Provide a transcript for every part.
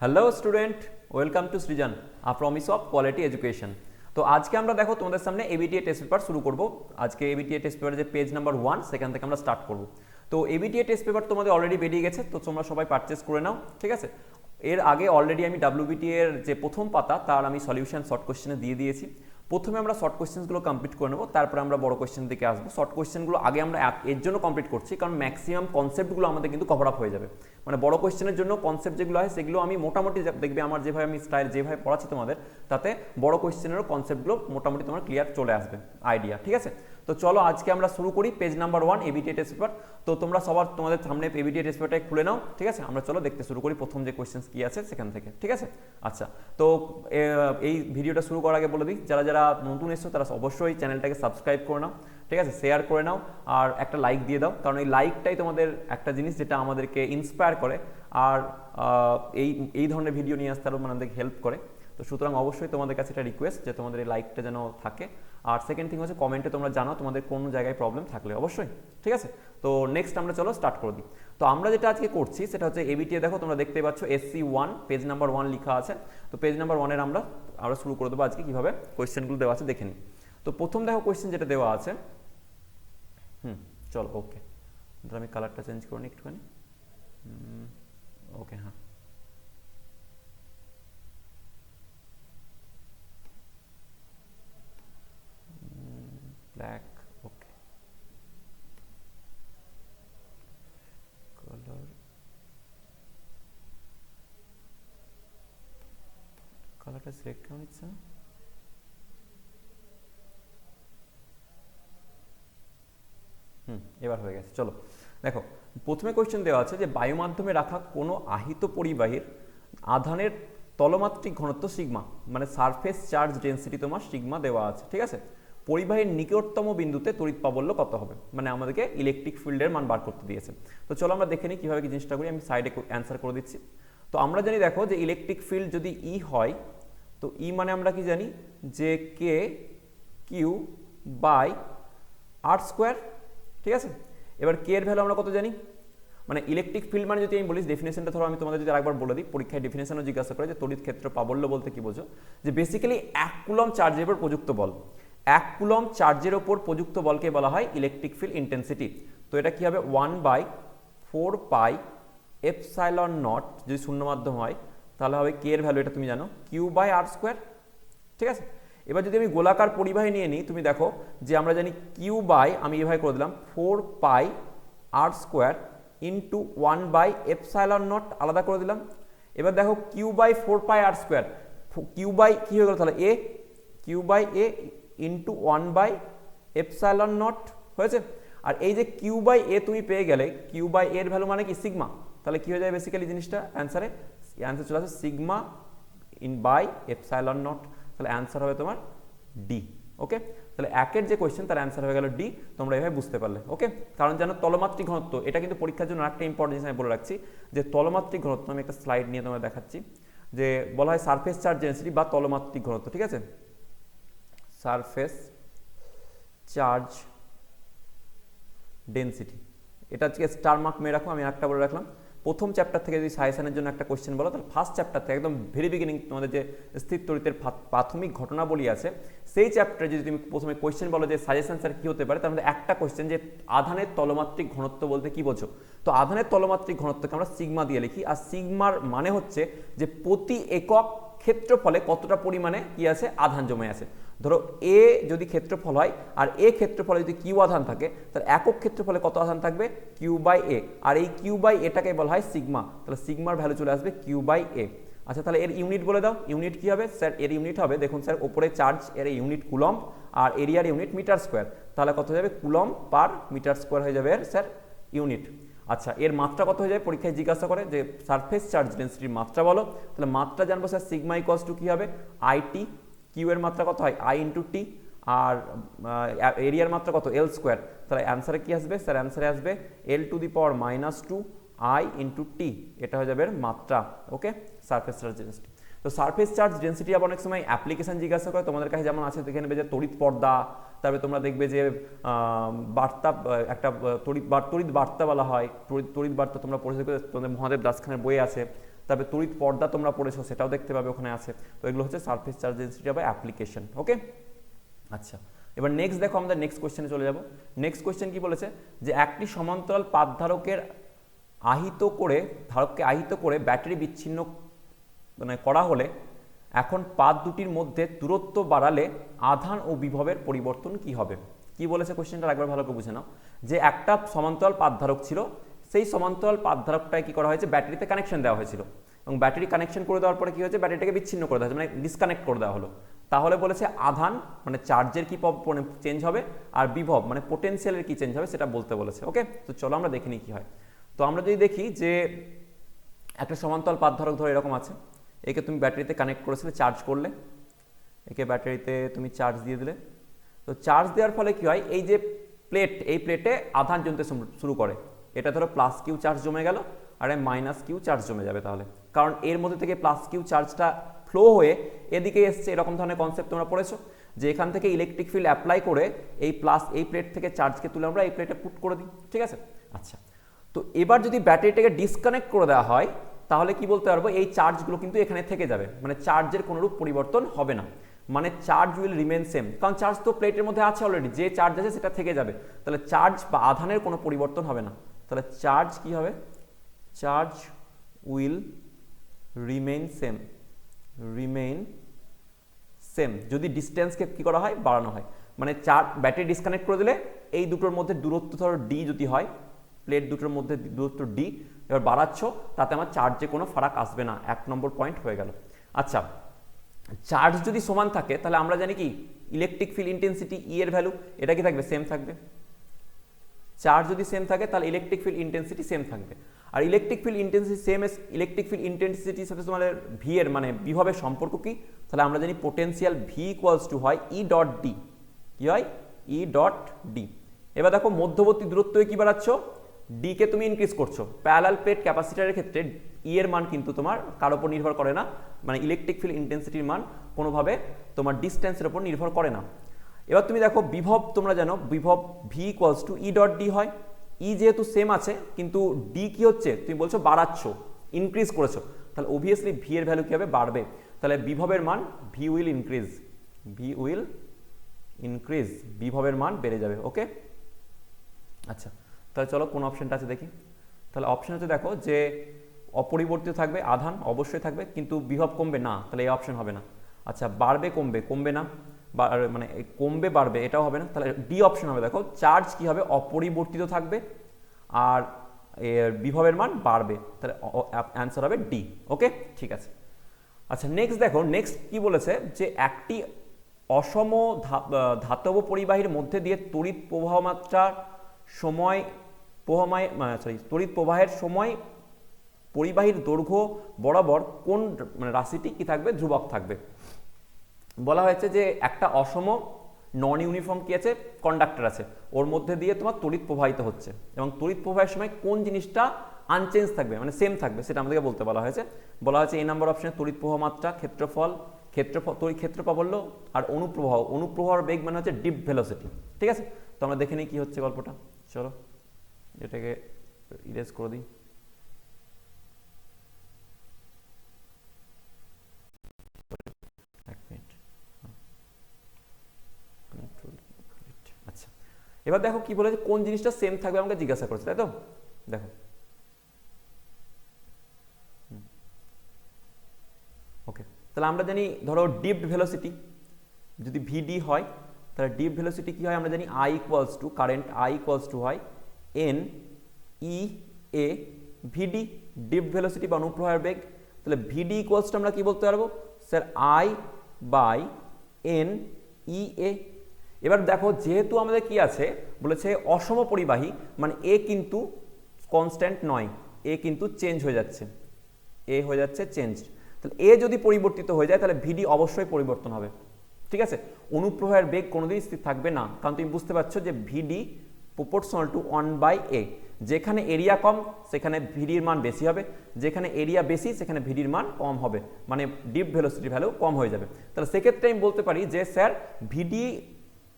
Hello student, welcome to Srijan, a promise of quality education. তো আজকে আমরা দেখো তোমাদের সামনে এবিটিএ টেস্ট পেপার শুরু করব। আজকে এবিটিএ টেস্ট পেপারের যে পেজ নাম্বার 1 সেখান থেকে আমরা স্টার্ট করব। তো এবিটিএ টেস্ট পেপার তোমাদের অলরেডি বেরিয়ে গেছে, তো তোমরা সবাই পারচেস করে নাও, ঠিক আছে। এর আগে অলরেডি আমি ডাব্লিউবিটি এর যে প্রথম পাতা তার আমি সলিউশন শর্ট কোশ্চেনে দিয়ে দিয়েছি। প্রথমে আমরা শর্ট কোশ্চেনগুলো কমপ্লিট করে নেবো, তারপরে আমরা বড় কোশ্চেন দিকে আসবো। শর্ট কোশ্চেনগুলো আগে আমরা এর জন্য কমপ্লিট করছি কারণ ম্যাক্সিমাম কনসেপ্টগুলো আমাদের কিন্তু কভার আপ হয়ে যাবে। মানে বড় কোশ্চেনের জন্য কনসেপ্ট যেগুলো হয় সেগুলো আমি মোটামুটি দেখবে আমার যেভাবে আমি স্টাইল যেভাবে পড়াচ্ছি তোমাদের, তাতে বড় কোশ্চেনেরও কনসেপ্টগুলো মোটামুটি তোমার ক্লিয়ার চলে আসবে আইডিয়া, ঠিক আছে। তো চলো আজকে আমরা শুরু করি page number 1 ABTA test paper. তো তোমরা সবার তোমাদের সামনে এবিটিএ টেস্ট পেপারটাই খুলে নাও, ঠিক আছে। আমরা চলো দেখতে শুরু করি প্রথম যে কোশ্চেন কি আছে সেখান থেকে, ঠিক আছে। আচ্ছা, তো এই ভিডিওটা শুরু করার আগে বলে দিই, যারা যারা নতুন এসছো তারা অবশ্যই চ্যানেলটাকে সাবস্ক্রাইব করে নাও, ঠিক আছে, শেয়ার করে নাও আর একটা লাইক দিয়ে দাও, কারণ এই লাইকটাই তোমাদের একটা জিনিস যেটা আমাদেরকে ইন্সপায়ার করে আর এই ধরনের ভিডিও নিয়ে আসতে আরও আমাদেরকে হেল্প করে। তো সুতরাং অবশ্যই তোমাদের কাছে একটা রিকোয়েস্ট যে তোমাদের এই লাইকটা যেন থাকে। আর সেকেন্ড থিং হচ্ছে কমেন্টে তোমরা জানাও তোমাদের কোনো জায়গায় প্রবলেম থাকলে অবশ্যই, ঠিক আছে। তো নেক্সট আমরা চলো স্টার্ট করে দিই। তো আমরা যেটা আজকে করছি সেটা হচ্ছে এবিটিএ, দেখো তোমরা দেখতে পাচ্ছ SC1 পেজ নাম্বার 1 লেখা আছে। তো পেজ নাম্বার 1 এর আমরা শুরু করে দেবো আজকে কীভাবে কোয়েশ্চেনগুলো দেওয়া আছে দেখে নিই। তো প্রথম দেখো কোয়েশ্চেন যেটা দেওয়া আছে, চলো ওকে, আমি কালারটা চেঞ্জ করে নিই একটুখানি। ওকে, হ্যাঁ, ব্ল্যাক, ওকে, কালার, কালারটা সিলেক্ট কেমন নিচ্ছে না। এবার হয়ে গেছে। চলো দেখো, প্রথমে কোয়েশ্চেন দেওয়া আছে যে বায়ু মাধ্যমে রাখা কোনো আহিত পরিবাহীর আধানের তলমাত্রিক ঘনত্ব সিগমা, মানে সারফেস চার্জ ডেন্সিটি তোমার সিগমা দেওয়া আছে, ঠিক আছে। পরিবাহীর নিকটতম বিন্দুতে তড়িৎ প্রাবল্য কত হবে, মানে আমাদেরকে ইলেকট্রিক ফিল্ডের মান বার করতে দিয়েছে। তো চলো আমরা দেখে নিই কীভাবে কি জিনিসটা করি। আমি সাইডে অ্যান্সার করে দিচ্ছি। তো আমরা জানি দেখো যে ইলেকট্রিক ফিল্ড যদি ই হয়, তো ই মানে আমরা কি জানি যে কে কিউ বাই আর স্কোয়ার, ঠিক আছে। এবার কে এর ভ্যালু আমরা কত জানি, মানে ইলেকট্রিক ফিল্ড মানে যদি আমি বলি ডেফিনেশনটা, ধরো আমি তোমাদের যদি আরেকবার বলে দিই, পরীক্ষায় ডেফিনেশনও জিজ্ঞাসা করে যে তড়িৎ ক্ষেত্র প্রাবল্য বলতে কি বোঝো, যে বেসিক্যালি 1 কুলম্ব চার্জের উপর প্রযুক্ত বল, 1 কুলম্ব চার্জের ওপর প্রযুক্ত বলকে বলা হয় ইলেকট্রিক ফিল্ড ইন্টেন্সিটি। তো এটা কি হবে 1/4 পাই এপসাইলন নট, যদি শূন্য মাধ্যম হয় তাহলে হবে কে এর ভ্যালু, এটা তুমি জানো, কিউ বাই আর স্কোয়ার, ঠিক আছে। এবার যদি আমি গোলাকার পরিবাহী নিয়ে নিই, তুমি দেখো যে আমরা জানি কিউ বাই, আমি এভাবে করে দিলাম 4 পাই আর স্কোয়ার ইন্টু 1/এপসাইলন নট, আলাদা করে দিলাম। এবার দেখো Q by 4 pi r square, Q by কী হয়ে গেল তাহলে A, Q by A into 1/এপসাইলন নট হয়েছে। আর এই যে কিউ বাই এ তুমি পেয়ে গেলে, কিউ বাই এর ভ্যালু মানে কি সিগমা, তাহলে কি হয়ে যায় বেসিক্যালি জিনিসটা অ্যান্সারে, অ্যান্সার চলে আসে sigma in by epsilon nought, তাহলে অ্যান্সার হবে তোমার ডি। ওকে, তাহলে একের যে কোয়েশ্চেন তার অ্যান্সার হয়ে গেল ডি। তোমরা এভাবে বুঝতে পারলে, ওকে। কারণ জানো তলমাত্রিক ঘনত্ব, এটা কিন্তু পরীক্ষার জন্য একটা ইম্পর্টেন্ট জিনিস আমি বলে রাখছি, যে তলমাত্রিক ঘনত্ব, আমি একটা স্লাইড নিয়ে তোমায় দেখাচ্ছি, যে বলা হয় সারফেস চার্জ ডেন্সিটি বা তলমাত্রিক ঘনত্ব, ঠিক আছে। সারফেস চার্জ ডেন্সিটি, এটা আজকে স্টার মার্ক মেয়ে রাখো, আমি একটা বলে রাখলাম। প্রথম চ্যাপ্টার থেকে যদি সাজেশনের জন্য একটা কোশ্চেন বলো, তাহলে ফার্স্ট চ্যাপ্টার থেকে একদম ভেরি বিগিনিং তোমাদের যে স্থির তড়িতের প্রাথমিক ঘটনাবলী আছে, সেই চ্যাপ্টারে যদি তুমি প্রথমে কোশ্চেন বলো যে সাজেশন স্যার কী হতে পারে, তার মধ্যে একটা কোশ্চেন যে আধানের তলমাত্রিক ঘনত্ব বলতে কি বোঝো। তো আধানের তলমাত্রিক ঘনত্বকে আমরা সিগমা দিয়ে লিখি, আর সিগমার মানে হচ্ছে যে প্রতি একক ক্ষেত্রফলে কতটা পরিমাণে কি আছে, আধান জমে আছে। ধরো এ যদি ক্ষেত্রফল হয় আর এ ক্ষেত্রফলে যদি কিউ আধান থাকে, তাহলে একক ক্ষেত্রফলে কত আধান থাকবে, কিউ বাই এ, আর এই কিউ বাই এটাকে বলা হয় সিগমা, তাহলে সিগমার ভ্যালু চলে আসবে কিউ বাই এ। আচ্ছা, তাহলে এর ইউনিট বলে দাও, ইউনিট কি হবে স্যার, এর ইউনিট হবে, দেখুন স্যার ওপরে চার্জ, এর ইউনিট কুলম্ব আর এরিয়ার ইউনিট মিটার স্কোয়ার, তাহলে কত হয়ে যাবে কুলম্ব পার মিটার স্কোয়ার হয়ে যাবে এর স্যার ইউনিট। আচ্ছা, এর মাত্রা কত হয়ে যায়, পরীক্ষায় জিজ্ঞাসা করে যে সারফেস চার্জ ডেন্সিটির মাত্রা বলো, তাহলে মাত্রা জানবো স্যার সিগমা ইকুয়ালস টু কী হবে, আইটি, কিউ এর মাত্রা কত হয় আই ইন্টু টি, আর এরিয়ার মাত্রা কত এল স্কোয়ার, তাহলে অ্যান্সারে কি আসবে স্যার, অ্যান্সারে আসবে L⁻⁻² আই ইন্টু টি, এটা হয়ে যাবে এর মাত্রা। ওকে, সারফেস চার্জ ডেন্সিটি। তো সারফেস চার্জ ডেন্সিটি আবার অনেক সময় অ্যাপ্লিকেশন জিজ্ঞাসা করে, তোমাদের কাছে যেমন আছে দেখে নেবে যে তড়িৎ পর্দা, তারপরে তোমরা দেখবে যে বার্তা, একটা তড়িৎ বার্তা বলা হয়, তড়িৎ বার্তা তোমরা পড়ে থাকবে, তোমাদের মহাদেব দাসখানের বই আছে, তবে তড়িৎ পর্দা তোমরা পড়েছো, সেটাও দেখতে পাবে ওখানে আছে। তো এগুলো হচ্ছে সারফেস চার্জ ডেনসিটি বা অ্যাপ্লিকেশন। ওকে, আচ্ছা এবার নেক্সট দেখো, আমরা নেক্সট কোয়েশ্চেনে চলে যাব। নেক্সট কোয়েশ্চেন কি বলেছে, যে একটি সমান্তরাল পাত ধারককে আহিত করে ব্যাটারি বিচ্ছিন্ন মানে করা হলে এখন পাত দুটির মধ্যে দূরত্ব বাড়ালে আধান ও বিভবের পরিবর্তন কি হবে? কি বলেছে কোশ্চেনটা একবার ভালো করে বুঝে নাও। যে একটা সমান্তরাল পাত ধারক ছিল, সেই সমান্তরাল পাত ধারকটায় কি করা হয়েছে, ব্যাটারিতে কানেকশন দেওয়া হয়েছিল, এবং ব্যাটারি কানেকশন করে দেওয়ার পরে কি হয়েছে, ব্যাটারিটাকে বিচ্ছিন্ন করে দেওয়া হয়েছে, মানে ডিসকানেক্ট করে দেওয়া হলো। তাহলে বলেছে আধান মানে চার্জের কি চেঞ্জ হবে, আর বিভব মানে পোটেনশিয়ালের কি চেঞ্জ হবে সেটা বলতে বলেছে। ওকে, তো চলো আমরা দেখে নিই কি হয়। তো আমরা যদি দেখি যে একটা সমান্তরাল পাত ধারক ধরে এরকম আছে, একে তুমি ব্যাটারিতে কানেক্ট করেছিলে, চার্জ করলে, একে ব্যাটারিতে তুমি চার্জ দিয়ে দিলে। তো চার্জ দেওয়ার ফলে কি হয়, এই যে প্লেট, এই প্লেটে আধান জমতে শুরু করে। এটা ধরো প্লাস কিউ চার্জ জমে গেল, আর মাইনাস কিউ চার্জ জমে যাবে। তাহলে কারণ এর মধ্যে থেকে প্লাস কিউ চার্জটা ফ্লো হয়ে এদিকে এসছে, এরকম ধরনের কনসেপ্ট তোমরা পড়েছো, যে এখান থেকে ইলেকট্রিক ফিল্ড অ্যাপ্লাই করে এই প্লেট থেকে চার্জকে তুলে আমরা এই প্লেটে পুট করে দিই। ঠিক আছে, আচ্ছা তো এবার যদি ব্যাটারিটাকে ডিসকানেক্ট করে দেওয়া হয়, তাহলে কি বলতে পারবো, এই চার্জগুলো কিন্তু এখানে থেকে যাবে, মানে চার্জের কোনোরূপ পরিবর্তন হবে না, মানে চার্জ উইল রিমেন সেম, কারণ চার্জ তো প্লেটের মধ্যে আছে অলরেডি, যে চার্জ আছে সেটা থেকে যাবে। তাহলে চার্জ বা আধানের কোনো পরিবর্তন হবে না। তাহলে চার্জ কি হবে, চার্জ উইল রিমেইন সেম যদি ডিস্টেন্সকে কি করা হয়, বাড়ানো হয়। মানে ব্যাটারি ডিসকানেক্ট করে দিলে এই দুটোর মধ্যে দূরত্ব ধরো ডি যদি হয়, প্লেট দুটোর মধ্যে দূরত্ব ডি, এবার বাড়াচ্ছ, তাতে আমার চার্জে কোনো ফারাক আসবে না। 1 নম্বর পয়েন্ট হয়ে গেল। আচ্ছা, চার্জ যদি সমান থাকে তাহলে আমরা জানি কি, ইলেকট্রিক ফিল্ড ইন্টেন্সিটি ই এর ভ্যালু এটা কি থাকবে, সেম থাকবে। চার্জ যদি সেম থাকে তাহলে ইলেকট্রিক ফিল্ড ইন্টেন্সিটি সেম থাকবে। আর electric field intensity same as electric field ইন্টেন্সিটির সাথে তোমাদের ভি এর মানে বিভবের সম্পর্ক কি, তাহলে আমরা জানি পোটেনশিয়াল ভি ইকুয়ালস টু হয় ই ডট ডি। কি হয়, ই ডট ডি। এবার দেখো মধ্যবর্তী দূরত্বে কি বাড়াচ্ছ, ডি কে তুমি ইনক্রিজ করছো। প্যারালাল প্লেট ক্যাপাসিটরের ক্ষেত্রে ই এর মান কিন্তু তোমার কার উপর নির্ভর করে না, মানে ইলেকট্রিক ফিল্ড ইন্টেন্সিটির মান কোনোভাবে তোমার ডিস্টেন্সের উপর নির্ভর করে না। এবার তুমি দেখো বিভব, তোমরা জানো বিভব V equals to E dot D হয়। ই যেহেতু সেম আছে, কিন্তু ডি কি হচ্ছে, তুমি বলছো বাড়াচ্ছ, ইনক্রিজ করেছো, তাহলে অবভিয়াসলি ভি এর ভ্যালু কি হবে, বাড়বে। তাহলে বিভবের মান ভি উইল ইনক্রিজ, বিভবের মান বেড়ে যাবে। ওকে, আচ্ছা তাহলে চলো কোন অপশনটা আছে দেখি। তাহলে অপশন হচ্ছে দেখো যে অপরিবর্তিত থাকবে, আধান অবশ্যই থাকবে, কিন্তু বিভব কমবে না, তাহলে এই অপশন হবে না। আচ্ছা বাড়বে কমবে না, মানে কমবে বাড়বে এটাও হবে না, তাহলে ডি অপশন হবে। দেখো চার্জ কি হবে, অপরিবর্তিত থাকবে, আর এর বিভবের মান বাড়বে, তাহলে অ্যান্সার হবে ডি। ওকে, ঠিক আছে। আচ্ছা নেক্সট দেখো, নেক্সট কি বলেছে, যে একটি অসম ধাতব পরিবাহীর মধ্যে দিয়ে তড়িৎ প্রবাহের সময় পরিবাহীর দৈর্ঘ্য বরাবর কোন মানে রাশিটি কি থাকবে, ধ্রুবক থাকবে। বলা হয়েছে যে একটা অসম নন ইউনিফর্ম কি আছে, কন্ডাক্টর আছে, ওর মধ্যে দিয়ে তোমার তড়িৎ প্রবাহিত হচ্ছে, এবং তড়িৎ প্রবাহের সময় কোন জিনিসটা আনচেঞ্জ থাকবে, মানে সেম থাকবে, সেটা আমাদেরকে বলতে বলা হয়েছে। বলা হয়েছে এই নাম্বার অপশনে তড়িৎ প্রবাহ মাত্রা, ক্ষেত্র প্রাবল্য আর অনুপ্রবাহ বেগ মানে হচ্ছে ডিপ ভেলোসিটি। ঠিক আছে, তো আমরা দেখে নিই কি হচ্ছে গল্পটা। চলো এটাকে ইরেজ করে দিই। আচ্ছা এবার দেখো কি বলেছে, কোন জিনিসটা সেম থাকবে আমাকে জিজ্ঞাসা করেছে, তাই তো। দেখো ওকে, তাহলে আমরা জানি ধরো ডিপড ভেলোসিটি যদি ভিডি হয়, তাহলে ডিপ ভেলোসিটি কি হয়, আমরা জানি I equals to current, I equals to হয় এন ই এ ভিডি, ডিপ ভেলোসিটি বা অনুপ্রবাহের বেগ। তাহলে ভিডি ইকুয়ালস টু আমরা কি বলতে পারবো, sir I by N E A. এবার দেখো যেহেতু আমাদের কি আছে বলেছে অসম পরিবাহী, মানে এ কিন্তু কনস্ট্যান্ট নয়, এ কিন্তু চেঞ্জ হয়ে যাচ্ছে, এ হয়ে যাচ্ছে চেঞ্জ। তাহলে এ যদি পরিবর্তিত হয়ে যায় তাহলে ভিডি অবশ্যই পরিবর্তন হবে। ঠিক আছে, অনুপ্রবাহের বেগ কোনোদিন স্থির থাকবে না, কারণ তুমি বুঝতে পারছো যে ভিডি প্রপোর্শনাল টু 1/a। যেখানে এরিয়া কম সেখানে ভিডির মান বেশি হবে, যেখানে এরিয়া বেশি সেখানে ভিডির মান কম হবে, মানে ডিপ ভেলোসিটি ভ্যালু কম হয়ে যাবে। তাহলে সেক্ষেত্রে আমি বলতে পারি যে স্যার ভিডি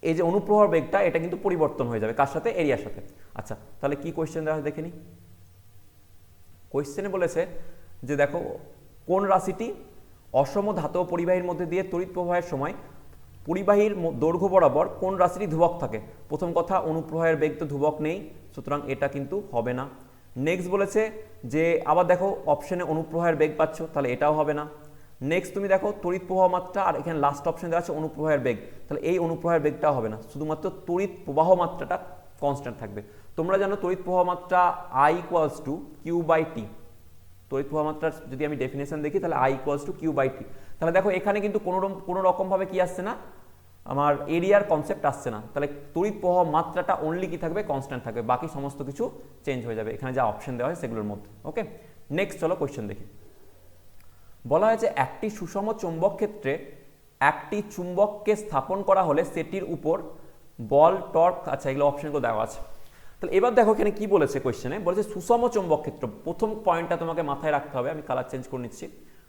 এই যে অনুপ্রবাহের বেগটা এটা কিন্তু পরিবর্তন হয়ে যাবে, কার সাথে, এরিয়ার সাথে। আচ্ছা তাহলে কি কোয়েশ্চেন দেওয়া দেখে নি। কোয়েশ্চেনে বলেছে যে দেখো কোন রাশিটি অসম ধাতব পরিবাহীর মধ্যে দিয়ে তড়িৎ প্রবাহের সময় পরিবাহীর দৈর্ঘ্য বরাবর কোন রাশিটি ধ্রুবক থাকে। প্রথম কথা, অনুপ্রবাহের বেগ তো ধ্রুবক নেই, সুতরাং এটা কিন্তু হবে না। নেক্সট বলেছে যে আবার দেখো অপশনে অনুপ্রবাহের বেগ পাচ্ছ, তাহলে এটাও হবে না। নেক্সট তুমি দেখো তড়িৎ প্রবাহ মাত্রা, আর এখানে লাস্ট অপশন দেওয়া আছে অনুপ্রবাহের বেগ, তাহলে এই অনুপ্রবাহের বেগটাও হবে না, শুধুমাত্র তড়িৎ প্রবাহ মাত্রাটা কনস্ট্যান্ট থাকবে। তোমরা জানো তড়িৎ প্রবাহ মাত্রা I ইকুয়ালস টু Q/T। তড়িৎ প্রবাহ মাত্রার যদি আমি ডেফিনেশন দেখি তাহলে I ইকুয়ালস টু Q/T। তাহলে দেখো এখানে কিন্তু কোনো রকমভাবে কি আসছে না, আমার এরিয়ার কনসেপ্ট আসছে না, তাহলে তড়িৎ প্রবাহ মাত্রাটা অনলি কি থাকবে, কনস্ট্যান্ট থাকবে, বাকি সমস্ত কিছু চেঞ্জ হয়ে যাবে এখানে যা অপশন দেওয়া হয় সেগুলোর মধ্যে। ওকে, নেক্সট চলো কোয়েশ্চেন দেখি। বলা হয়েছে একটি সুষম চৌম্বক ক্ষেত্রে একটি চুম্বককে স্থাপন করা হলে সেটির উপর বল, টর্ক, আচ্ছা এগুলো অপশনগুলো দেওয়া আছে। তাহলে এবার দেখো এখানে কি বলেছে কোয়েশ্চেনে, বলেছে সুষম চৌম্বক ক্ষেত্র। প্রথম পয়েন্টটা তোমাকে মাথায় রাখতে হবে, আমি কালার চেঞ্জ করে নিচ্ছি,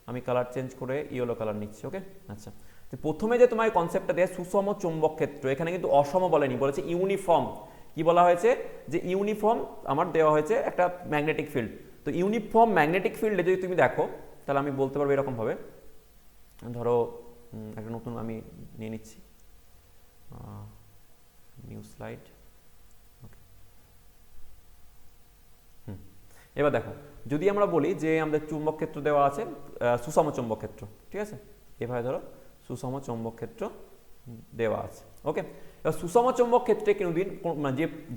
আমি কালার চেঞ্জ করে ইয়েলো কালার নিচ্ছি। ওকে, আচ্ছা, তো প্রথমে যে তোমার কনসেপ্টটা দেয় সুষম চৌম্বক ক্ষেত্র, এখানে কিন্তু অসম বলেনি, বলেছে ইউনিফর্ম। কি বলা হয়েছে, যে ইউনিফর্ম আমার দেওয়া হয়েছে একটা ম্যাগনেটিক ফিল্ড। তো ইউনিফর্ম ম্যাগনেটিক ফিল্ডে যদি তুমি দেখো তাহলে আমি বলতে পারবো এরকমভাবে, ধরো একটা নতুন আমি নিয়ে নিচ্ছি নিউ স্লাইড। ওকে, এবার দেখো যদি আমরা বলি যে আমাদের চুম্বক ক্ষেত্র দেওয়া আছে সুষম চৌম্বক ক্ষেত্র, ঠিক আছে, এভাবে ধরো সুষম চৌম্বক ক্ষেত্র দেওয়া আছে। ওকে, এবার সুষম চৌম্বক ক্ষেত্রে কোনোদিন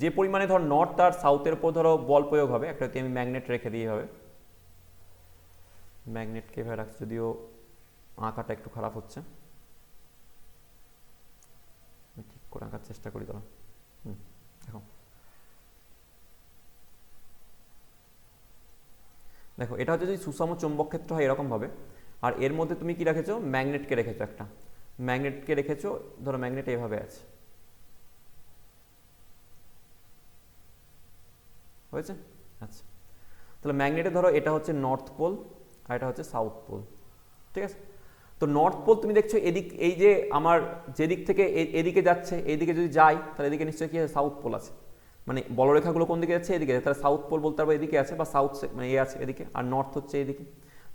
যে পরিমাণে ধর নর্থ আর সাউথের উপর ধরো বল প্রয়োগ হবে, একটা আমি ম্যাগনেট রেখে দিয়ে হবে, ম্যাগনেটকে এভাবে রাখছি, যদিও আঁকাটা একটু খারাপ হচ্ছে, ঠিক করে আঁকার চেষ্টা করি। ধরো দেখো দেখো এটা হচ্ছে যদি সুষম চৌম্বক ক্ষেত্র হয় এরকম ভাবে, আর এর মধ্যে তুমি কি রেখেছো, ম্যাগনেটকে রেখেছো, একটা ম্যাগনেটকে রেখেছো, ধরো ম্যাগনেট এইভাবে আছে, হয়েছে? আচ্ছা, তাহলে ম্যাগনেটে ধরো এটা হচ্ছে নর্থ পোল আর এটা হচ্ছে সাউথ পোল, ঠিক আছে। তো নর্থ পোল তুমি দেখছো এদিক, এই যে আমার যেদিক থেকে এদিকে যাচ্ছে, এইদিকে যদি যাই তাহলে এদিকে নিশ্চয়ই কি সাউথ পোল আছে, মানে বলরেখাগুলো কোন দিকে যাচ্ছে, এদিকে, তাহলে সাউথ পোল বলতে পারবো এদিকে আছে, বা সাউথ মানে এ আছে এদিকে, আর নর্থ হচ্ছে এইদিকে।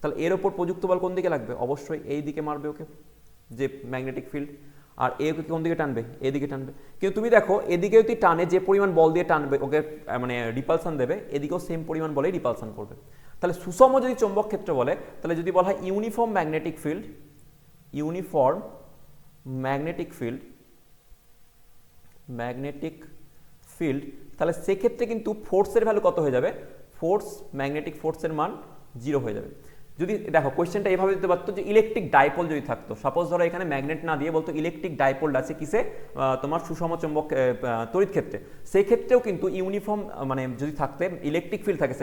তাহলে এর ওপর প্রযুক্ত বল কোন দিকে লাগবে, অবশ্যই এই দিকে মারবে ওকে, যে ম্যাগনেটিক ফিল্ড, আর এ ওকে কোন দিকে টানবে, এদিকে টানবে। কিন্তু তুমি দেখো এদিকে যদি টানে, যে পরিমাণ বল দিয়ে টানবে ওকে মানে রিপালসান দেবে, এদিকেও সেম পরিমাণ বলেই রিপালসান করবে। তাহলে সুষম যদি চৌম্বক ক্ষেত্র বলে, তাহলে যদি বলা হয় uniform magnetic field, uniform magnetic field, magnetic field, তাহলে সেক্ষেত্রে কিন্তু ফোর্সের ভ্যালু কত হয়ে যাবে, ফোর্স, ম্যাগনেটিক ফোর্সের মান 0 হয়ে যাবে। যদি দেখো কোয়েশ্চেনটা এভাবে দিতে পারতো যে ইলেকট্রিক ডাইপোল যদি থাকতো, সাপোজ ধরো এখানে ম্যাগনেট না দিয়ে বলতো ইলেকট্রিক ডাইপোল আছে কিসে, তোমার সুষম চৌম্বক তড়িৎ ক্ষেত্রে, সেই ক্ষেত্রেও কিন্তু ইউনিফর্ম মানে যদি থাকতে ইলেকট্রিক ফিল্ড থাকে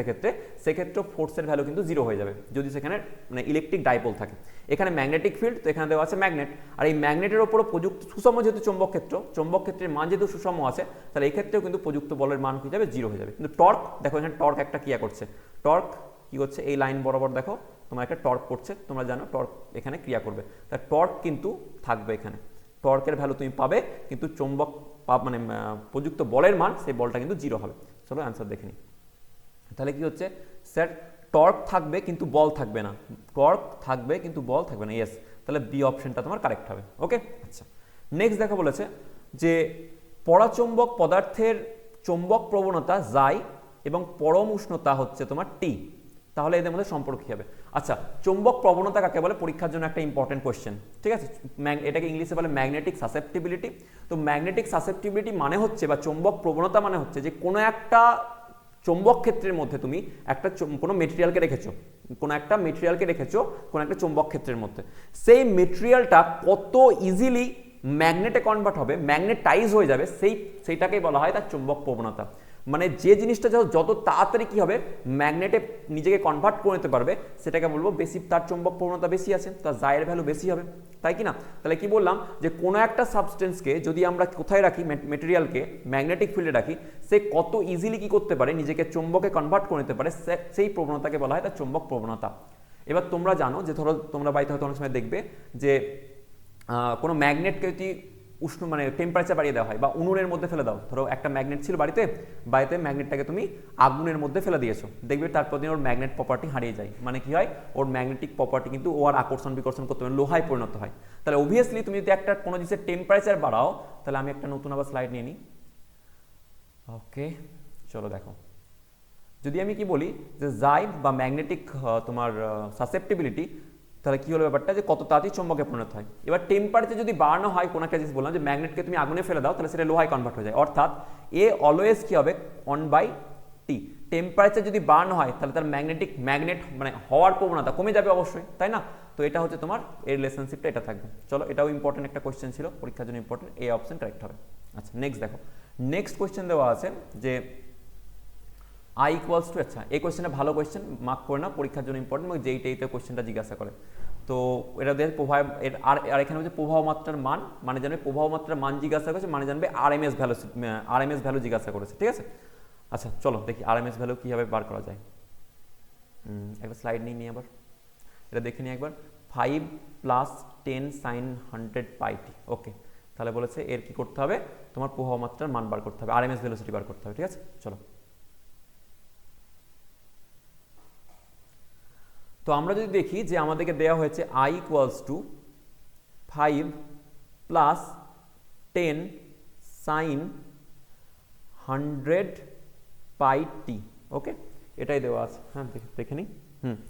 সেক্ষেত্রেও ফোর্সের ভ্যালু কিন্তু 0 হয়ে যাবে যদি সেখানে মানে ইলেকট্রিক ডাইপোল থাকে। এখানে ম্যাগনেটিক ফিল্ড, তো এখানে দেওয়া আছে ম্যাগনেট, আর এই ম্যাগনেটের ওপরও প্রযুক্ত সুষম যেহেতু চৌম্বক ক্ষেত্রের মান যেহেতু সুষম আছে, তাহলে এই ক্ষেত্রেও কিন্তু প্রযুক্ত বলের মান হয়ে যাবে 0 হয়ে যাবে। কিন্তু টর্ক দেখো এখানে টর্ক একটা ক্রিয়া করছে, টর্ক কি করছে, এই লাইন বরাবর দেখো তোমার একটা টর্ক করছে, তোমরা জানো টর্ক এখানে ক্রিয়া করবে, তাই টর্ক কিন্তু থাকবে এখানে, টর্কের ভ্যালু তুমি পাবে, কিন্তু চৌম্বক মানে প্রযুক্ত বলের মান, সেই বলটা কিন্তু 0 হবে। চলো অ্যান্সার দেখে নিই। তাহলে কি হচ্ছে স্যার, টর্ক থাকবে কিন্তু বল থাকবে না, টর্ক থাকবে কিন্তু বল থাকবে না, ইয়েস, তাহলে বি অপশনটা তোমার কারেক্ট হবে। ওকে, আচ্ছা, নেক্সট দেখা বলেছে যে পরাচৌম্বক পদার্থের চৌম্বক প্রবণতা যাই এবং পরম উষ্ণতা হচ্ছে তোমার টি, তাহলে এদের মধ্যে সম্পর্ক কি হবে। আচ্ছা, চৌম্বক প্রবণতা কাকে বলে, পরীক্ষার জন্য একটা ইম্পর্টেন্ট কোয়েশ্চেন, ঠিক আছে, এটাকে ইংলিশে বলে ম্যাগনেটিক সাসেপ্টিবিলিটি। তো ম্যাগনেটিক সাসেপ্টিবিলিটি মানে হচ্ছে, বা চৌম্বক প্রবণতা মানে হচ্ছে যে কোনো একটা চৌম্বক ক্ষেত্রের মধ্যে তুমি একটা কোনো মেটেরিয়ালকে রেখেছো, কোনো একটা চৌম্বক ক্ষেত্রের মধ্যে, সেই মেটেরিয়ালটা কত ইজিলি ম্যাগনেটে কনভার্ট হবে, ম্যাগনেটাইজ হয়ে যাবে, সেইটাকেই বলা হয় তার চৌম্বক প্রবণতা। মানে যে জিনিসটা যত তাড়াতাড়ি কি হবে ম্যাগনেটে নিজেকে কনভার্ট করে নিতে পারবে, সেটাকে বলবো বেশি, তার চৌম্বক প্রবণতা বেশি আছে, তার জায়ের ভ্যালু বেশি হবে, তাই কি না? তাহলে কি বললাম, যে কোনো একটা সাবস্টেন্সকে যদি আমরা কোথায় রাখি, মেটেরিয়ালকে ম্যাগনেটিক ফিল্ডে রাখি, সে কত ইজিলি কি করতে পারে, নিজেকে চৌম্বকে কনভার্ট করে নিতে পারে, সেই প্রবণতাকে বলা হয় তার চৌম্বক প্রবণতা। এবার তোমরা জানো যে ধরো তোমরা বাড়িতে হয়তো অনেক সময় দেখবে যে কোনো ম্যাগনেটকে যদি উষ্ণ মানে টেম্পারেচার বাড়িয়ে দেওয়া হয়, বা উনুনের মধ্যে ফেলে দাও। ধরো একটা ম্যাগনেট ছিল বাড়িতে, ম্যাগনেটটাকে তুমি আগুনের মধ্যে ফেলে দিয়েছো, দেখবে তারপর দিন ওর ম্যাগনেট প্রপার্টি হারিয়ে যায়। মানে কি হয়, ওর ম্যাগনেটিক প্রপার্টি কিন্তু ও আর আকর্ষণ বিকর্ষণ করতে পারে, লোহায় পরিণত হয়। তাহলে অবভিয়াসলি তুমি যদি একটা কোনো জিনিসের টেম্পারেচার বাড়াও, তাহলে আমি একটা নতুন আবার স্লাইড নিয়ে নিই। ওকে, চলো দেখো, যদি আমি কি বলি যে জাই বা ম্যাগনেটিক তোমার সাসেপ্টিবিলিটি, তাহলে কি হলো ব্যাপারটা, যে কত তাড়াতাড়ি চুম্বকে পরিণত হয়। এবার টেম্পারেচার যদি বাড়ানো হয়, কোনো একটা জিনিস বললাম যে ম্যাগনেটকে তুমি আগুনে ফেলে দাও, তাহলে সেটা লোহায় কনভার্ট হয়ে যায়। অর্থাৎ এ অলওয়েজ কি হবে, 1/T। টেম্পারেচার যদি বাড়ানো হয়, তাহলে তার ম্যাগনেট মানে হওয়ার প্রবণতা কমে যাবে অবশ্যই, তাই না? তো এটা হচ্ছে তোমার এর রিলেশনশিপটা, এটা থাকবে। চলো, এটাও ইম্পর্টেন্ট একটা কোয়েশ্চেন ছিল, পরীক্ষার জন্য ইম্পর্টেন্ট, এই অপশন কারেক্ট হবে। আচ্ছা, নেক্সট দেখো, নেক্সট কোয়েশ্চেন দেওয়া আছে যে I ইকুয়ালস টু, আচ্ছা এই কোয়েশ্চেনটা ভালো কোয়েশ্চেন, মার্ক করে না, পরীক্ষার জন্য ইম্পর্টেন্ট, এবং যেইটাইতে কোয়েশ্চেনটা জিজ্ঞাসা করে। তো এটা দিয়ে প্রভাব আর এখানে হচ্ছে প্রবাহ মাত্রার মান, মানে জানবে প্রবাহ মাত্রার মান জিজ্ঞাসা করেছে, মানে জানবে আরএমএস ভ্যালু জিজ্ঞাসা করেছে, ঠিক আছে? আচ্ছা চলো দেখি আরএমএস ভ্যালু কীভাবে বার করা যায়। একটা স্লাইড নিয়ে আবার এটা দেখে নিই একবার। 5 + 10 sin 100πt। ওকে, তাহলে বলেছে এর কি করতে হবে, তোমার প্রবাহ মাত্রার মান বার করতে হবে, আরএমএস ভ্যালুসিটি বার করতে হবে, ঠিক আছে? চলো, তো আমরা যদি দেখি যে আমাদেরকে দেওয়া হয়েছে I equals to 5 + 10 sin 100πt। ওকে, এটাই দেওয়া আছে, হ্যাঁ দেখে নিই।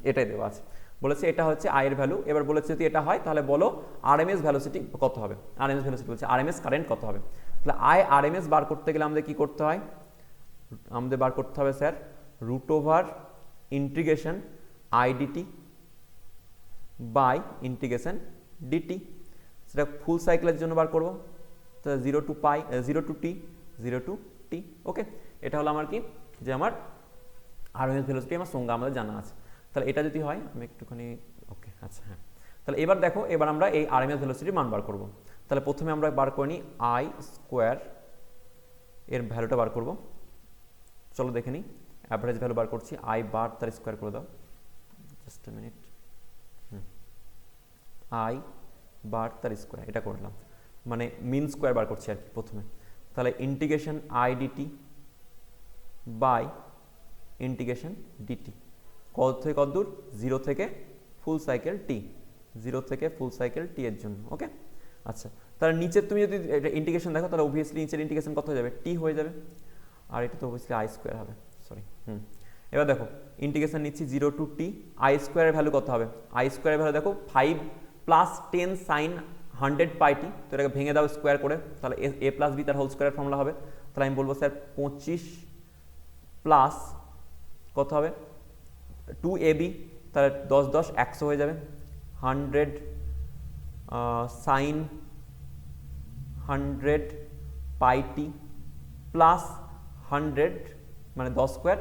এটাই দেওয়া আছে, বলেছে এটা হচ্ছে I এর ভ্যালু। এবার বলেছে যদি এটা হয়, তাহলে বলো আরএমএস ভ্যালুসিটি কত হবে। আরএমএস ভ্যালুসিটি বলছে আরএমএস কারেন্ট কত হবে। তাহলে আরএমএস বার করতে গেলে আমাদের কি করতে হয়, আমাদের বার করতে হবে sir √integration IDT by integration DT। সেটা ফুল সাইকেলের জন্য বার করবো, তো 0 to t। ওকে, এটা হলো আমার কি, যে আমার আরএমএস ভ্যালুসিটি আমার সংজ্ঞা আমাদের জানা আছে। তাহলে এটা যদি হয়, আমি একটুখানি, ওকে আচ্ছা হ্যাঁ, তাহলে এবার দেখো, এবার আমরা এই আরএমএস ভ্যালুসিটির মান বার করব। তাহলে প্রথমে আমরা বার করে নিই I² এর ভ্যালুটা বার করব। চলো দেখে নিই, অ্যাভারেজ ভ্যালু বার করছি, I বার তার স্কোয়ার করে দাও, জাস্ট এ মিনিট। I বার তার স্কোয়ার, এটা করলাম, মানে মিন স্কোয়ার বার করছি আর কি প্রথমে। তাহলে integration IDT by integration DT, কত থেকে কত দূর, 0 থেকে ফুল সাইকেল T, 0 থেকে ফুল সাইকেল T এর জন্য। ওকে, আচ্ছা তাহলে নিচের তুমি যদি এটা ইন্টিগ্রেশন দেখো, তাহলে অবভিয়াসলি নিচের ইন্টিগ্রেশন কত হয়ে যাবে, T হয়ে যাবে, আর এটা তো অবভিয়াসলি I² হবে, সরি। এবার দেখো ইন্টিগ্রেশন নিচ্ছি 0 to t, I² এর ভ্যালু কত হবে, I² এর ভ্যালু দেখো 5 + 10 sin 100πt। তো এটাকে ভেঙে দাও স্কোয়ার করে, তাহলে a + b তার হোল স্কোয়ার ফর্মুলা হবে। তাহলে আমি বলবো স্যার 25 প্লাস কত হবে 2ab, তাহলে 10 10 100 হয়ে যাবে, 100 sin 100πt প্লাস 100 মানে 10²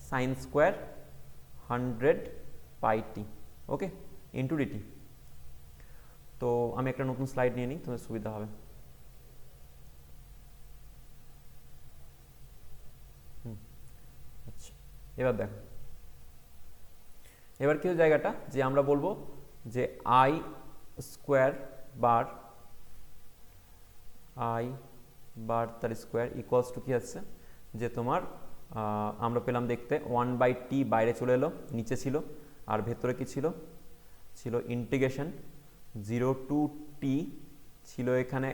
sin স্কোয়ার 100πt। ওকে, ইন্টু DT। তো আমি একটা নতুন স্লাইড নিয়ে নিই, তোমার সুবিধা হবে। আচ্ছা, এবার দেখো, এবার কি জায়গাটা, যে আমরা বলবো যে I² বার তার স্কোয়ার ইকুয়ালস টু কি আছে, যে তোমার আমরা পেলাম দেখতে 1/t বাইরে চলে এলো, নিচে ছিল, আর ভেতরে কি ছিল, ইন্টিগ্রেশন 0 to t ছিল এখানে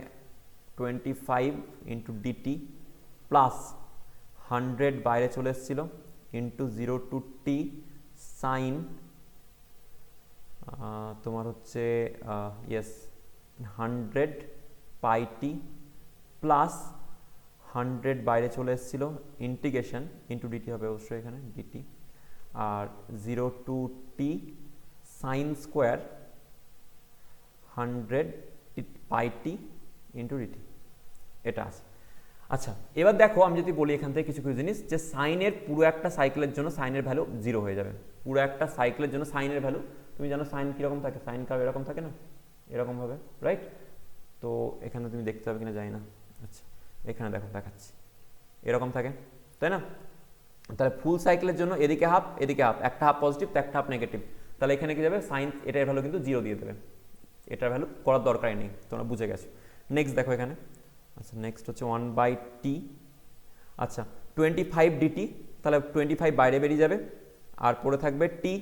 25 ইন্টু DT প্লাস 100 বাইরে চলে এসেছিল ইন্টু 0 to t সাইন তোমার হচ্ছে 100πt প্লাস 100 বাইরে চলে এসেছিল, ইন্টিগ্রেশন ইন্টু DT হবে অবশ্যই এখানে DT, আর 0 to t sine square 100πt into DT, এটা আছে। আচ্ছা এবার দেখো, আমি যদি বলি এখান থেকে কিছু কিছু জিনিস, যে সাইনের পুরো একটা সাইকেলের জন্য সাইনের ভ্যালু 0 হয়ে যাবে। পুরো একটা সাইকেলের জন্য সাইনের ভ্যালু, তুমি জানো সাইন কীরকম থাকে, সাইন কার্ভ এরকম থাকে না, এরকম হবে, রাইট? তো এখানে তুমি দেখতে পাবে কিনা জানি না, আচ্ছা এখানে দেখো দেখাচ্ছি, এরকম থাকে, তাই না? তাহলে ফুল সাইকেলের জন্য এদিকে হাফ এদিকে হাফ, একটা হাফ পজিটিভ তো একটা হাফ নেগেটিভ, তাহলে এখানে কি যাবে, সাইন এটার ভ্যালু কিন্তু 0 দিয়ে দেবে, এটার ভ্যালু করার দরকারই নেই, তোমরা বুঝে গেছো। নেক্সট দেখো এখানে, আচ্ছা নেক্সট হচ্ছে 1/t, আচ্ছা 25 ডিটি, তাহলে 25 বাইরে বেরিয়ে যাবে, আর পড়ে থাকবে টি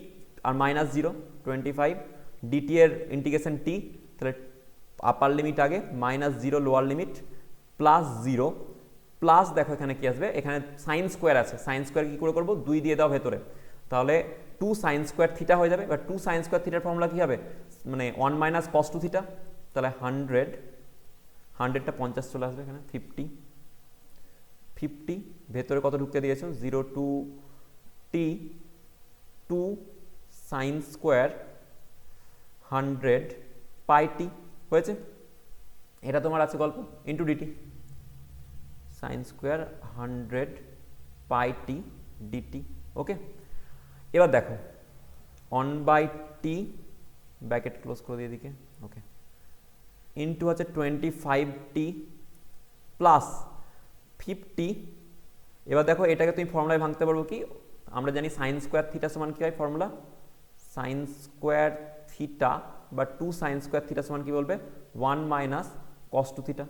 আর -0, 25 ডিটি এর ইন্টিগ্রেশন টি, তাহলে আপার লিমিট আগে, -0 লোয়ার লিমিট, +0, প্লাস দেখো এখানে কি আসবে, এখানে সাইন স্কোয়ার আছে, সাইন স্কোয়ার কি করে করবো, 2 দিয়ে দাও ভেতরে, তাহলে 2 sin স্কোয়ার থিটা হয়ে যাবে। এবার 2 sin স্কোয়ার থিটার ফর্মুলা কি হবে, মানে 1 - cos 2 থিটা, তাহলে 100টা 50 চলে আসবে এখানে, 50 ভেতরে কত ঢুকতে দিয়েছো, 0 to t 2 sin স্কোয়ার 100 পাই টি হয়েছে, এটা তোমার আছে গল্প, ইন্টু ডিটি, সাইন স্কোয়ার 100 পাই টি ডিটি। ওকে, এবার দেখো 1/t ব্র্যাকেট ক্লোজ করে দিয়ে দিকে, ওকে, ইন্টু হচ্ছে 25t প্লাস 50। এবার দেখো এটাকে তুমি ফর্মুলায় ভাঙতে পারবো কি, আমরা জানি সাইন স্কোয়ার থিটা সমান কি হয় ফর্মুলা, সাইন স্কোয়ার থিটা বা 2 sin স্কোয়ার থিটা সমান কি বলবে, 1 - cos 2 থিটা।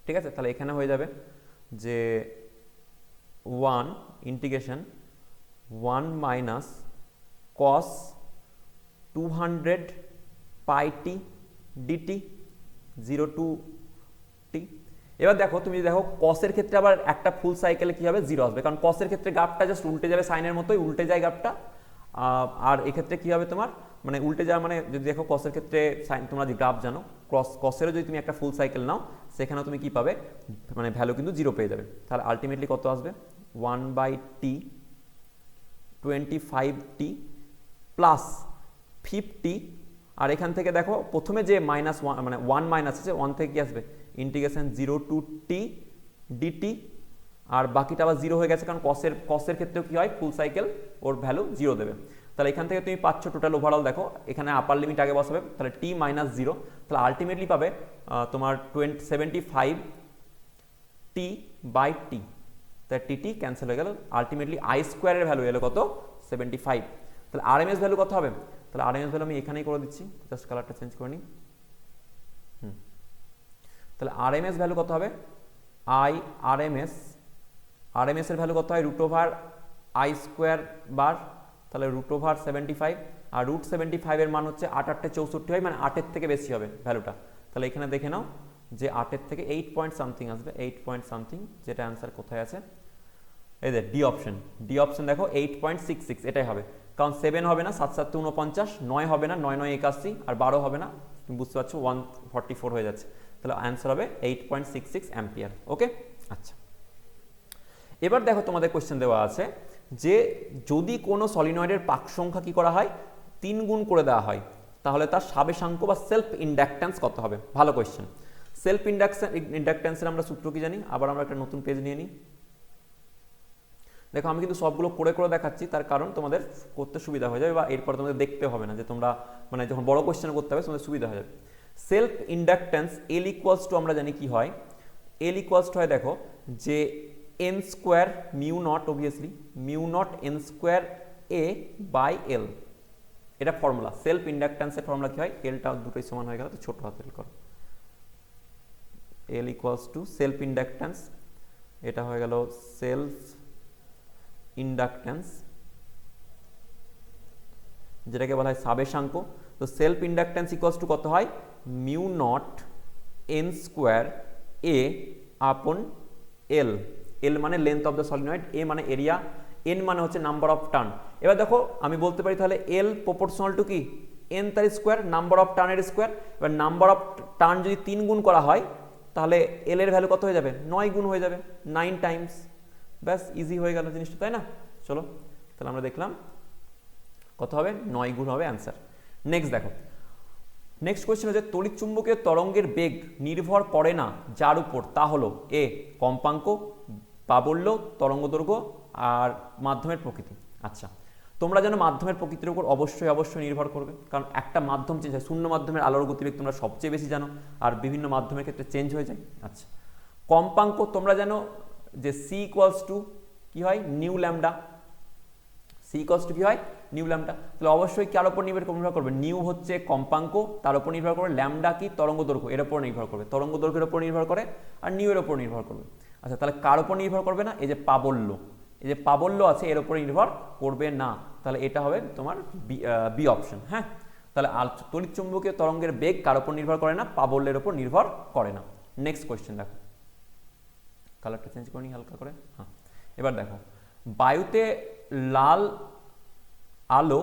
ঠিক আছে, তাহলে এখানে হয়ে যাবে যে 1 integration 1 - cos 200 pi T DT 0 to t। এবার দেখো তুমি দেখো কসের ক্ষেত্রে আবার একটা ফুল সাইকেলে কি হবে, 0 আসবে, কারণ কসের ক্ষেত্রে গ্রাফটা জাস্ট উল্টে যাবে, সাইনের মতোই উল্টে যায় গ্রাফটা, আর এক্ষেত্রে কি হবে তোমার, মানে উল্টে যাওয়া মানে যদি দেখো কসের ক্ষেত্রে সাইন, তোমরা যদি গ্রাফ জানো, কসেরও যদি তুমি একটা ফুল সাইকেল নাও, সেখানেও তুমি কি পাবে, মানে ভ্যালু কিন্তু 0 পেয়ে যাবে। তাহলে আলটিমেটলি কত আসবে, 1/t 25t প্লাস 50, আর এখান থেকে দেখো প্রথমে যে -1 মানে 1 মাইনাস আছে, 1 থেকে কি আসবে, ইন্টিগ্রেশন 0 to t ডিটি, আর বাকিটা আবার 0 হয়ে গেছে, কারণ কসের ক্ষেত্রেও কি হয়, ফুল সাইকেল ওর ভ্যালু 0 দেবে। তাহলে এখান থেকে তুমি পাচ্ছ টোটাল ওভারঅল, দেখো এখানে আপার লিমিট আগে বসাবে, তাহলে t - 0, তাহলে আলটিমেটলি পাবে তোমার 75t/t, তাহলে টি ক্যান্সেল হয়ে গেল, আলটিমেটলি আই স্কোয়ারের ভ্যালু এলো কত, 75। তাহলে আরএমএস ভ্যালু কত হবে, তাহলে আরএমএস ভ্যালু আমি এখানেই করে দিচ্ছি, জাস্ট কালারটা চেঞ্জ করে নিই। তাহলে আরএমএস ভ্যালু কত হবে, আরএমএস এর ভ্যালু কত হয়, √আই স্কোয়ার বার, তাহলে √75, আর √75 এর মান হচ্ছে 8 × 8 = 64 হয়, মানে 8 এর থেকে বেশি হবে ভ্যালুটা। তাহলে এখানে দেখে নাও যে 8 এর থেকে 8 পয়েন্ট সামথিং আসবে, 8 পয়েন্ট সামথিং, যেটা অ্যান্সার কোথায় আছে, এই যে ডি অপশন দেখো 8.66, এটাই হবে, কারণ 7 হবে না, 7 × 7 = 49, 9 হবে না, 9 × 9 = 81, আর 12 হবে না, তুমি বুঝতে পারছো 144 হয়ে যাচ্ছে, তাহলে অ্যান্সার হবে 8.66 অ্যাম্পিয়ার। ওকে, আচ্ছা এবার দেখো তোমাদের কোশ্চেন দেওয়া আছে যে যদি কোনো সলিনয়েডের পাক সংখ্যা কি করা হয়, 3 গুণ করে দেওয়া হয়, তাহলে তার সাবেশাঙ্ক বা সেলফ ইন্ডাকট্যান্স কত হবে। ভালো কোশ্চেন। সেলফ ইন্ডাকট্যান্সের আমরা সূত্র কি জানি, আবার আমরা একটা নতুন পেজ নিয়ে নিই। দেখো আমি কিন্তু সবগুলো করে করে দেখাচ্ছি, তার কারণ তোমাদের করতে সুবিধা হয়ে যাবে, বা এরপর তোমাদের দেখতে হবে না, যে তোমরা মানে যখন বড় কোশ্চেন করতে হবে তোমাদের সুবিধা হয়ে যাবে। সেলফ ইন্ডাকট্যান্স L = আমরা জানি কি হয়, L = হয় দেখো যে n² μ0, অবভিয়াসলি μ0 n² A/L, এটা ফর্মুলা। সেলফ ইন্ডাকট্যান্সের ফর্মুলা কি হয়, এলটা দুটোই সমান হয়ে গেল, তো ছোট হাতে এল করো, L = সেলফ ইন্ডাকট্যান্স, এটা হয়ে গেল সেলফ ইন্ডাকট্যান্স, যেটাকে বলা হয় সাবেশাঙ্ক। তো সেলফ ইন্ডাকট্যান্স ইকুয়ালস টু কত হয়, μ0 n² A/L, L মানে length of the solenoid, A মানে এরিয়া, N মানে হচ্ছে নাম্বার অফ টার্ন। এবার দেখো আমি বলতে পারি তাহলে L প্রপোর্শনাল টু কি, N তার স্কোয়ার, নাম্বার অফ টার্নের স্কোয়ার। এবার নাম্বার অফ টার্ন যদি 3 গুণ করা হয়, তাহলে L এর ভ্যালু কত হয়ে যাবে, 9 গুণ হয়ে যাবে, 9 টাইমস, ব্যাস ইজি হয়ে গেল জিনিসটা, তাই না। চলো তাহলে আমরা দেখলাম কত হবে, 9 গুণ হবে অ্যান্সার। নেক্সট দেখো, নেক্সট কোয়েশ্চেন হচ্ছে তড়িৎ চুম্বকীয় তরঙ্গের বেগ নির্ভর করে না যার উপর, তা হলো এ কম্পাঙ্ক, প্রাবল্য, তরঙ্গ দৈর্ঘ্য, আর মাধ্যমের প্রকৃতি। আচ্ছা তোমরা জানো মাধ্যমের প্রকৃতির উপর অবশ্যই নির্ভর করবে, কারণ একটা মাধ্যম চেঞ্জ হয়, শূন্য মাধ্যমের আলোর গতিবেগ তোমরা সবচেয়ে বেশি জানো, আর বিভিন্ন মাধ্যমের ক্ষেত্রে চেঞ্জ হয়ে যায়। আচ্ছা কম্পাঙ্ক তোমরা জানো যে C = কি হয়, nu lambda, C equals to কি হয় নিউ ল্যামডা। তাহলে অবশ্যই কার উপর নির্ভর করবে, নিউ হচ্ছে কম্পাঙ্ক, তার উপর নির্ভর করবে, ল্যামডা কি তরঙ্গ দৈর্ঘ্য, এর উপর নির্ভর করবে, তরঙ্গ দৈর্ঘ্যের উপর নির্ভর করে আর নিউ এর উপর নির্ভর করবে। আচ্ছা তাহলে কার উপর নির্ভর করবে না, এই যে প্রাবল্য, এই যে প্রাবল্য আছে এর উপর নির্ভর করবে না, তাহলে এটা হবে তোমার বি অপশন। হ্যাঁ, তাহলে তড়িৎ চুম্বকীয় তরঙ্গের বেগ কার উপর নির্ভর করে না, প্রাবল্যের উপর নির্ভর করে না। নেক্সট কোয়েশ্চেন দেখো, কালারটা চেঞ্জ করে নি হালকা করে। হ্যাঁ, এবার দেখো বায়ুতে লাল আলো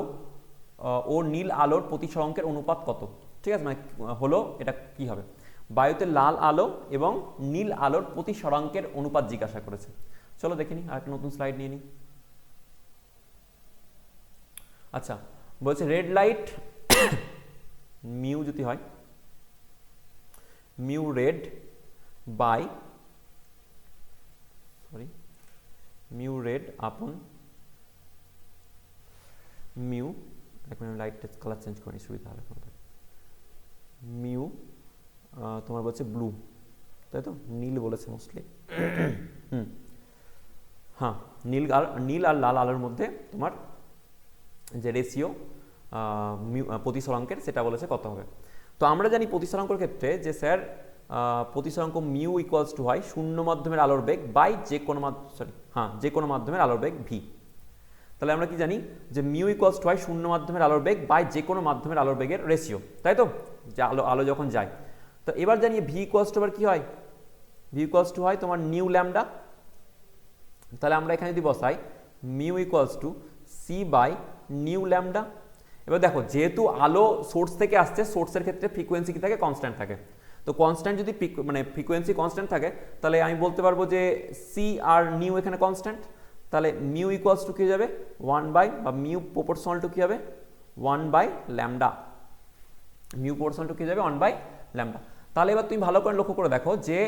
ও নীল আলোর প্রতিসরাঙ্কের অনুপাত কত? ঠিক আছে, মানে হলো এটা কি হবে, বায়ুতে লাল আলো এবং নীল আলোর প্রতিসরাঙ্কের অনুপাত জিজ্ঞাসা করেছে। চলো দেখে নিই, আরেকটা নতুন স্লাইড নিয়ে নিই। আচ্ছা বলছে রেড লাইট মিউ যদি হয়, mu red by mu red upon mu, এক মিনিট লাইটটা কালার চেঞ্জ করে সুবিধা হবে, মিউ তোমার বলছে ব্লু, তাই তো, নীল বলেছে মোস্টলি। হ্যাঁ, নীল আর লাল আলোর মধ্যে তোমার যে রেশিও প্রতিসরাঙ্কের সেটা বলেছে কত হবে। তো আমরা জানি প্রতিসরাঙ্কের ক্ষেত্রে যে স্যার প্রতিসরাঙ্ক মিউ ইকুয়ালস টু হয় শূন্য মাধ্যমের আলোর বেগ বাই যে কোনো মাধ্যমের আলোর বেগ ভি। তাহলে আমরা কি জানি যে মিউ ইকুয়ালস টু হয় শূন্য মাধ্যমের আলোর বেগ বাই যে কোনো মাধ্যমের আলোর বেগের রেশিও, তাই তো, যে আলো যখন যায়। তো এবার জানি ভি ইকুয়ালস টু আবার কি হয়, ভি ইকুয়ালস টু হয় তোমার নিউ ল্যামডা। তাহলে আমরা এখানে যদি বসাই mu equals to C by nu lambda. এবার দেখো যেহেতু আলো সোর্স থেকে আসছে, সোর্সের ক্ষেত্রে ফ্রিকোয়েন্সি কি থাকে, কনস্ট্যান্ট থাকে। তো কনস্ট্যান্ট যদি মানে ফ্রিকোয়েন্সি কনস্ট্যান্ট থাকে তাহলে আমি বলতে পারবো যে সি আর নিউ এখানে কনস্ট্যান্ট, তাহলে মিউ ইকুয়ালস টু কি যাবে 1 বাই, বা মিউ প্রপোর্শনাল টু কি হবে 1 by lambda, mu proportional to কি যাবে 1 বাই ল্যামডা। তাহলে এবার তুমি ভালো করে লক্ষ্য করে দেখো যে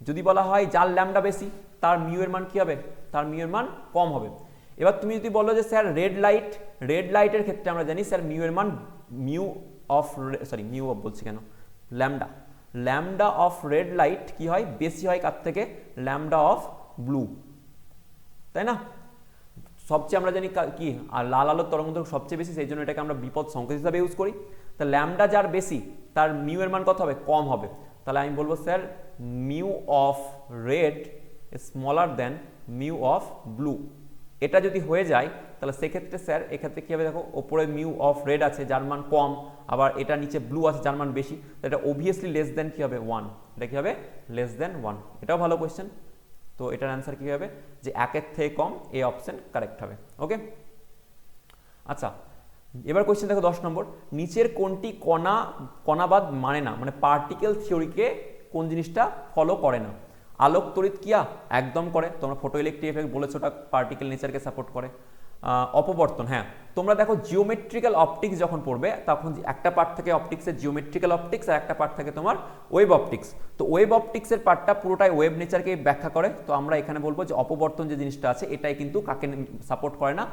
যদি বলা হয় যার ল্যামডা বেশি তার মিউ এর মান কি হবে, তার মিউ এর মান কম হবে। এবার তুমি যদি বলো যে স্যার রেড লাইটের ক্ষেত্রে আমরা জানি স্যার মিউ এর মান ল্যামডা অফ রেড লাইট কি হয় বেশি হয় কার থেকে, ল্যামডা অফ ব্লু, তাই না। সবচেয়ে আমরা জানি কি আর লাল আলোর তরঙ্গ দৈর্ঘ্য সবচেয়ে বেশি, সেই জন্য এটাকে আমরা বিপদ সংকেত হিসাবে ইউজ করি। তা ল্যামডা যার বেশি তার মিউ এর মান কত হবে, কম হবে। তাহলে আমি বলবো sir mu of red smaller then mu of blue. এটা যদি হয়ে যায় তাহলে সেক্ষেত্রে স্যার এক্ষেত্রে কী হবে, দেখো ওপরে মিউ অফ রেড আছে যার মান কম, আবার এটা নিচে ব্লু আছে যার মান বেশি, তো এটা অবভিয়াসলি লেস দেন কী হবে 1, এটা কী হবে লেস দেন 1। এটাও ভালো কোয়েশ্চেন। তো এটার অ্যান্সার কী হবে যে 1-এর থেকে কম, এ অপশন কারেক্ট হবে। ওকে, আচ্ছা এবার কোয়েশ্চেন দেখো 10 নম্বর, নিচের কোনটি কণাবাদ মানে না, মানে পার্টিকেল থিওরিকে কোন জিনিসটা ফলো করে না। আলোক তড়িৎ ক্রিয়া একদম করে, তোমরা ফটো ইলেকট্রিক এফেক্ট বলেছো ওটা পার্টিকেল নেচারকে সাপোর্ট করে। অপবর্তন, হ্যাঁ তোমরা দেখো জিওমেট্রিক্যাল অপটিক্স যখন পড়বে তখন একটা পার্ট থাকে অপটিক্সের জিওমেট্রিক্যাল অপটিক্স আর একটা পার্ট থাকে তোমার ওয়েব অপটিক্স। তো ওয়েব অপটিক্সের পার্টটা পুরোটাই ওয়েব নেচারকে ব্যাখ্যা করে। তো আমরা এখানে বলবো যে অপবর্তন যে জিনিসটা আছে এটাই কিন্তু কাকে সাপোর্ট করে না,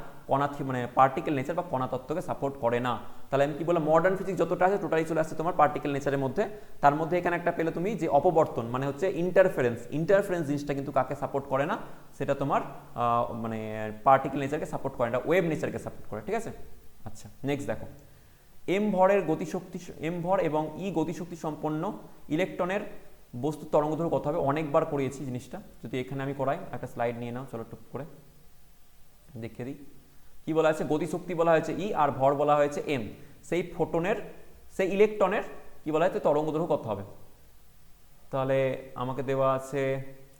মানে পার্টিকেল নেচার বা কণা তত্ত্বকে সাপোর্ট করে না। তাহলে আমি কি বললাম মডার্ন ফিজিক্স যতটা আছে টোটালি চলে আসছে তোমার পার্টিকেল নেচারের মধ্যে। তার মধ্যে এখানে একটা পেলে তুমি যে অপবর্তন মানে হচ্ছে ইন্টারফারেন্স জিনিসটা কিন্তু কাকে সাপোর্ট করে না, সেটা তোমার মানে পার্টিকেল নেচারকে সাপোর্ট করে না, ওয়েব নেচারকে সাপোর্ট করে। ঠিক আছে, আচ্ছা নেক্সট দেখো, এম ভর এবং ই গতিশক্তি সম্পন্ন ইলেকট্রনের বস্তু তরঙ্গদৈর্ঘ্য কত হবে। অনেকবার করিয়েছি জিনিসটা, যদি এখানে আমি করাই একটা স্লাইড নিয়ে নাও, চলো টুক করে দেখিয়ে দিই। কি বলা হয়েছে, গতিশক্তি বলা হয়েছে ই আর ভর বলা হয়েছে এম। সেই ইলেকট্রনের কি বলা হয়েছে তরঙ্গদৈর্ঘ্য কত হবে। তাহলে আমাকে দেওয়া আছে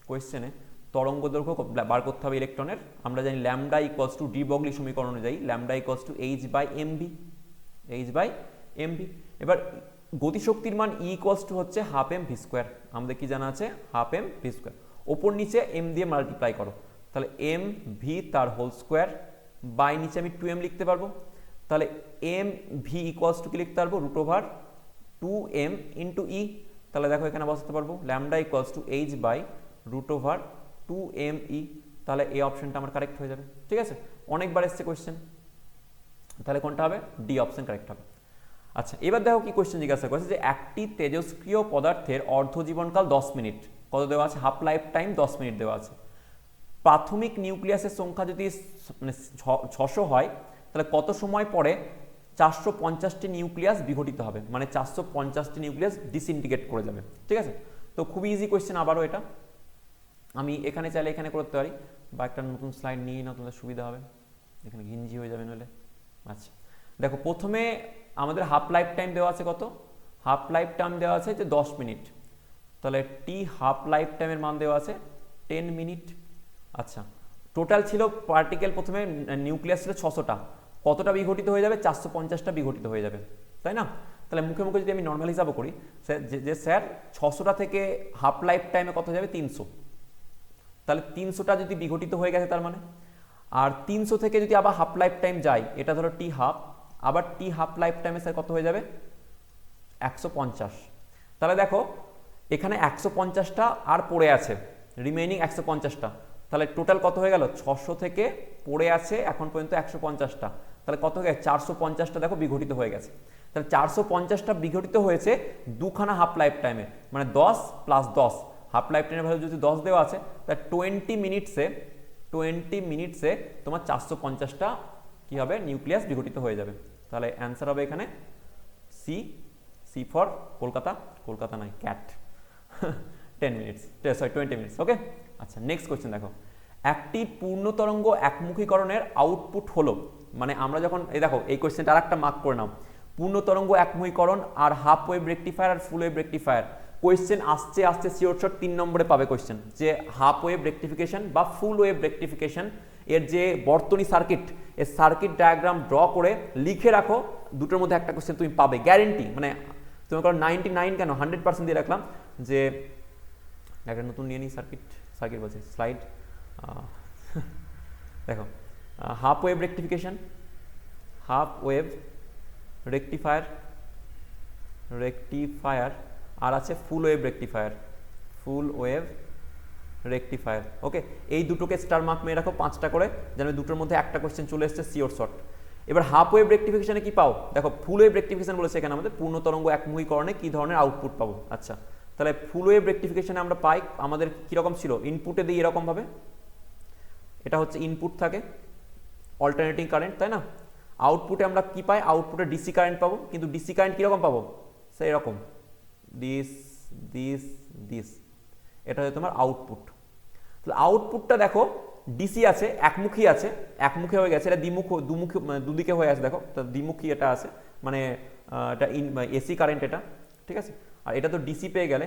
কোয়েশ্চেনে তরঙ্গ দৈর্ঘ্য বার করতে হবে ইলেকট্রনের। আমরা জানি lambda equals to de Broglie সমীকরণ অনুযায়ী lambda equals to H by MV. এবার গতিশক্তির মান ই ইকুয়ালস টু হচ্ছে হাফ এম ভি স্কোয়ার, আমাদের কি জানা আছে হাফ এম ভি স্কোয়ার। ওপর নিচে এম দিয়ে মাল্টিপ্লাই করো, তাহলে এম ভি তার হোল স্কোয়ার বাই নিচে আমি 2m লিখতে পারবো। তাহলে এম ভি ইকুয়ালস টু কি লিখতে পারবো √2m ইন্টু ই। তাহলে দেখো এখানে বসাতে পারবো lambda equals to H by √2me। তাহলে এই অপশনটা আমার কারেক্ট হয়ে যাবে। ঠিক আছে, অনেকবার এসছে কোয়েশ্চেন, তাহলে কোনটা হবে ডি অপশন কারেক্ট হবে। আচ্ছা এবার দেখো কি কোয়েশ্চেন জিজ্ঞাসা করেছে যে একটি তেজস্ক্রিয় পদার্থের অর্ধ জীবনকাল 10 মিনিট, কত দেওয়া আছে, হাফ লাইফ টাইম 10 মিনিট দেওয়া আছে। প্রাথমিক নিউক্লিয়াসের সংখ্যা যদি মানে 600 হয়, তাহলে কত সময় পরে 450টি নিউক্লিয়াস বিঘটিত হবে, মানে 450টি নিউক্লিয়াস ডিসইন্টিগ্রেট করে যাবে। ঠিক আছে, তো খুবই ইজি কোয়েশ্চেন। আবারও এটা আমি এখানে চাইলে এখানে করতে পারি, বা একটা নতুন স্লাইড নিয়ে নাও, তোমাদের সুবিধা হবে, এখানে ঘিঞ্জি হয়ে যাবে নইলে। আচ্ছা দেখো, প্রথমে আমাদের হাফ লাইফ টাইম দেওয়া আছে কত, হাফ লাইফ টাইম দেওয়া আছে যে 10 মিনিট, তাহলে টি হাফ লাইফ টাইমের মান দেওয়া আছে 10 মিনিট। আচ্ছা, টোটাল ছিল পার্টিকেল, প্রথমে নিউক্লিয়াস ছিল 600টা, কতটা বিঘটিত হয়ে যাবে, 450টা বিঘটিত হয়ে যাবে, তাই না? তাহলে মুখে মুখে যদি আমি নর্মাল হিসাবে করি যে স্যার 600টা থেকে হাফ লাইফ টাইমে কত যাবে, 300, তাহলে 300টা যদি বিঘটিত হয়ে গেছে তার মানে, আর 300 থেকে যদি আবার হাফ লাইফ টাইম যায়, এটা ধরো টি হাফ, আবার টি হাফ লাইফ টাইমে স্যার কত হয়ে যাবে, 150। তাহলে দেখো এখানে 150টা আর পড়ে আছে, রিমেইনিং 150টা, তাহলে টোটাল কত হয়ে গেল, 600 থেকে পড়ে আছে এখন পর্যন্ত 150টা, তাহলে কত হয়ে গেছে, 450টা দেখো বিঘটিত হয়ে গেছে। তাহলে 450টা বিঘটিত হয়েছে দুখানা হাফ লাইফ টাইমে, মানে 10 + 10, হাফ লাইফ টাইমের ভ্যালু যদি 10 দেওয়া আছে, তাহলে 20 মিনিটসে তোমার 450টা কি হবে, নিউক্লিয়াস বিঘটিত হয়ে যাবে। তাহলে অ্যান্সার হবে এখানে C, C for Kolkata, Kolkata নয় cat. 10 minutes, sorry 20 minutes. Okay, আচ্ছা নেক্সট কোয়েশ্চেন দেখো, একটি পূর্ণ তরঙ্গ একমুখীকরণের আউটপুট হলো, মানে আমরা যখন এই দেখো এই কোয়েশ্চেনটা আরেকটা মার্ক করে নাও, পূর্ণ তরঙ্গ একমুখীকরণ আর হাফ ওয়েভ রেকটিফায়ার আর ফুল ওয়েভ রেকটিফায়ার, কোয়েশ্চেন আসছে আসছে শিওর শট 3 নম্বরে পাবে কোয়েশ্চেন, যে হাফ ওয়েভ রেকটিফিকেশন বা ফুল ওয়েভ রেকটিফিকেশন এর যে বর্তনী সার্কিট, এর সার্কিট ডায়াগ্রাম ড্র করে লিখে রাখো, দুটোর মধ্যে একটা কোয়েশ্চেন তুমি পাবে গ্যারেন্টি। মানে তুমি কারণ 99 কেন 100% দিয়ে রাখলাম, যে একটা নতুন নিয়ে নিই সার্কিট বলছে স্লাইড। দেখো half wave rectification, half wave rectifier আর আছে ফুল ওয়েভ রেকটিফায়ার। ওকে, এই দুটোকে স্টার মার্ক মেরে রাখো 5টা করে, যেন দুটোর মধ্যে একটা কোয়েশ্চেন চলে এসছে শিওর শট। এবার হাফ ওয়েভ রেকটিফিকেশনে কি পাও, দেখো ফুল ওয়েভ রেকটিফিকেশন বলেছে এখানে আমাদের পূর্ণ তরঙ্গ একমুখীকরণে কি ধরনের আউটপুট পাবো। আচ্ছা, তাহলে ফুল ওয়েভ রেকটিফিকেশনে আমরা পাই, আমাদের কিরকম ছিল, ইনপুটে দিই এরকম ভাবে, এটা হচ্ছে ইনপুট থাকে অল্টারনেটিং কারেন্ট, তাই না? আউটপুটে আমরা কি পাই, আউটপুটে ডিসি কারেন্ট পাবো, কিন্তু ডিসি কারেন্ট কিরকম পাবো, সে এরকম দিস, এটা হচ্ছে তোমার আউটপুট। তাহলে আউটপুটটা দেখো ডিসি আছে, একমুখী আছে, একমুখী হয়ে গেছে, এটা দুমুখী দুদিকে হয়ে আছে, দেখো দ্বিমুখী এটা আছে, মানে এটা এসি কারেন্ট এটা, ঠিক আছে। আর এটা তো ডিসি পেয়ে গেলে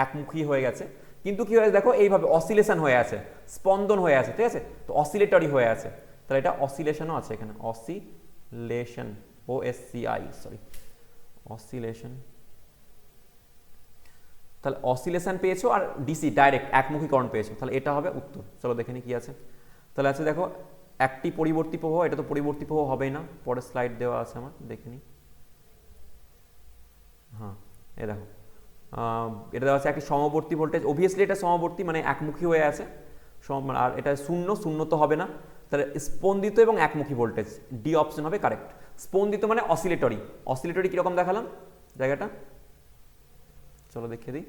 একমুখী হয়ে গেছে, কিন্তু কি হয়েছে দেখো এইভাবে অসিলেশন হয়ে আছে, স্পন্দন হয়ে আছে, ঠিক আছে, তো অসিলেটরি হয়ে আছে, তাহলে এটা অসিলেশনও আছে এখানে, অসিলেশন, OSCI সরি, অসিলেশন। তাহলে অসিলেশন পেয়েছো আর ডিসি ডাইরেক্ট একমুখীকরণ পেয়েছো, তাহলে এটা হবে উত্তর। চলো দেখে নি কি আছে। তাহলে আছে দেখো একটি পরিবর্তী প্রবাহ, এটা তো পরিবর্তী প্রবাহ হবেই না, পরের স্লাইড দেওয়া আছে আমার, দেখে নি। হ্যাঁ এই দেখো এটা দেওয়া আছে একটি সমবর্তী ভোল্টেজ, অবভিয়াসলি এটা সমবর্তী মানে একমুখী হয়ে আছে, আর এটা শূন্য তো হবে না, তাহলে স্পন্দিত এবং একমুখী ভোল্টেজ, ডি অপশন হবে কারেক্ট। স্পন্দিত মানে অসিলেটরি কিরকম দেখালাম জায়গাটা, চলো দেখিয়ে দিই।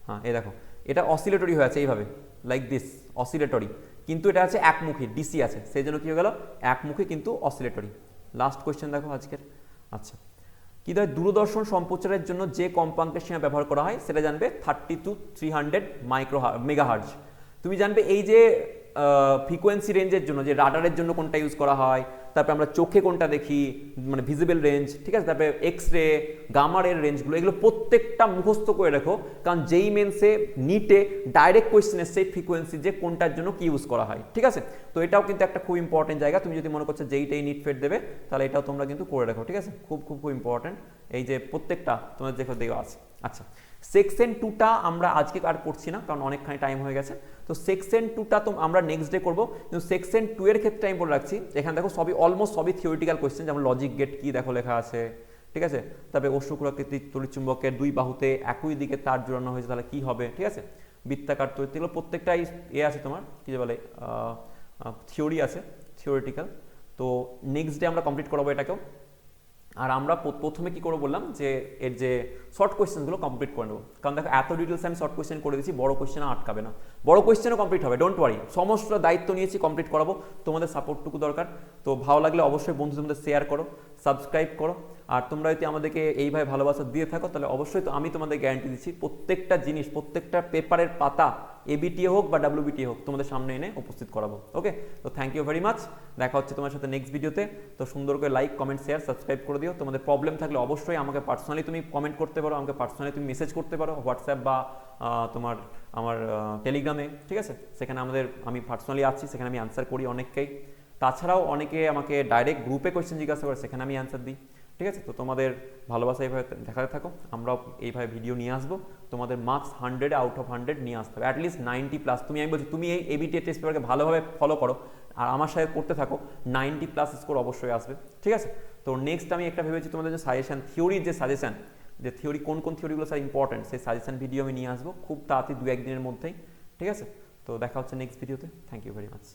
হ্যাঁ এই দেখো এটা অসিলেটরি হয়ে আছে এইভাবে, লাইক দিস অসিলেটরি, কিন্তু এটা আছে একমুখী, ডিসি আছে, সেই জন্য কি হয়ে গেল একমুখী কিন্তু অসিলেটরি। লাস্ট কোয়েশ্চেন দেখো আজকের। আচ্ছা, কি ধর দূরদর্শন সম্প্রচারের জন্য যে কম্পাঙ্কের সীমা ব্যবহার করা হয় সেটা জানবে 30 to 300 মেগাহার্জ। তুমি জানবে এই যে ফ্রিকোয়েন্সি রেঞ্জের জন্য, যে রাডারের জন্য কোনটা ইউজ করা হয়, তারপরে আমরা চোখে কোনটা দেখি মানে ভিজিবল রেঞ্জ, ঠিক আছে, তারপরে এক্সরে, গামারের রেঞ্জগুলো, এগুলো প্রত্যেকটা মুখস্থ করে রাখো, কারণ যেই মেন্সে নিটে ডাইরেক্ট কোয়েশ্চেন এসছে ফ্রিকোয়েন্সি যে কোনটার জন্য কি ইউজ করা হয়, ঠিক আছে। তো এটাও কিন্তু একটা খুব ইম্পর্টেন্ট জায়গা, তুমি যদি মনে করছো যেইটাই নিট ফেট দেবে তাহলে এটাও তোমরা কিন্তু করে রাখো, ঠিক আছে, খুব খুব খুব ইম্পর্টেন্ট, এই যে প্রত্যেকটা তোমাদের দেখো দেওয়া আছে। আচ্ছা, সেকশন 2টা আমরা আজকে আর করছি না, কারণ অনেকখানি টাইম হয়ে গেছে, তো সেকশন 2টা তো আমরা নেক্সট ডে করবো, কিন্তু সেকশন 2 এর ক্ষেত্রে আমি বলে রাখছি, এখানে দেখো সবই অলমোস্ট সবই থিওরিটিক্যাল কোয়েশ্চেন, যেমন লজিক গেট কি দেখো লেখা আছে, ঠিক আছে, তারপরে অশ্বক্ষুরাকৃতির তড়িৎচুম্বকের দুই বাহুতে একই দিকে তার জোড়ানো হয়েছে তাহলে কি হবে, ঠিক আছে, বৃত্তাকার তড়িৎ, এগুলো প্রত্যেকটাই আছে তোমার কি বলে থিওরি আছে, থিওরিটিক্যাল। তো নেক্সট ডে আমরা কমপ্লিট করাবো এটাকেও। আর আমরা প্রথমে কি করবো বললাম যে এর যে শর্ট কোয়েশ্চেনগুলো কমপ্লিট করে নেবো, কারণ দেখো এত ডিটেলস আমি শর্ট কোয়েশ্চেন করে দিচ্ছি, বড় কোয়েশ্চেন আটকাবে না, বড় কোয়েশ্চেনও কমপ্লিট হবে, ডোন্ট ওয়ারি, সমস্ত দায়িত্ব নিয়েছি কমপ্লিট করাবো, তোমাদের সাপোর্টটুকু দরকার। তো ভালো লাগলে অবশ্যই বন্ধুদের মধ্যে শেয়ার করো, সাবস্ক্রাইব করো, আর তোমরা যদি আমাদেরকে এইভাবে ভালোবাসা দিয়ে থাকো তাহলে অবশ্যই তো আমি তোমাদের গ্যারান্টি দিচ্ছি প্রত্যেকটা জিনিস, প্রত্যেকটা পেপারের পাতা এবিটিএ হোক বা ডাব্লিউবিটিএ হোক তোমাদের সামনে এনে উপস্থিত করাবো। ওকে, তো থ্যাংক ইউ ভেরি মাচ, দেখা হচ্ছে তোমার সাথে নেক্সট ভিডিওতে। তো সুন্দর করে লাইক, কমেন্ট, শেয়ার, সাবস্ক্রাইব করে দিও। তোমাদের প্রবলেম থাকলে অবশ্যই আমাকে পার্সোনালি তুমি কমেন্ট করতে পারো, আমাকে পার্সোনালি তুমি মেসেজ করতে পারো হোয়াটসঅ্যাপ বা তোমার আমার টেলিগ্রামে, ঠিক আছে, সেখানে আমি পার্সোনালি আছি, সেখানে আমি অ্যান্সার করি অনেককেই। তাছাড়াও অনেকে আমাকে ডাইরেক্ট গ্রুপে কোয়েশ্চেন জিজ্ঞাসা করে, সেখানে আমি অ্যান্সার দিই, ঠিক আছে। তো তোমাদের ভালোবাসা এইভাবে দেখাতে থাকো, আমরাও এইভাবে ভিডিও নিয়ে আসবো, তোমাদের মার্কস 100 আউট অফ 100 নিয়ে আসতে হবে, অ্যাটলিস্ট 90+। আমি বলছি তুমি এই এবিটিএ টেস্ট পেপারকে ভালোভাবে ফলো করো আর আমার সাথে করতে থাকো, 90+ স্কোর অবশ্যই আসবে, ঠিক আছে। তো নেক্সট আমি একটা ভেবেছি তোমাদের যে সাজেশন, থিওরির যে সাজেশন, যে থিওরি কোন কোন থিওরিগুলো স্যার ইম্পর্টেন্ট, সেই সাজেশন ভিডিও আমি নিয়ে আসবো খুব তাড়াতাড়ি 2-1 দিনের মধ্যেই, ঠিক আছে। তো দেখা হচ্ছে নেক্সট ভিডিওতে, থ্যাংক ইউ ভেরি মাচ।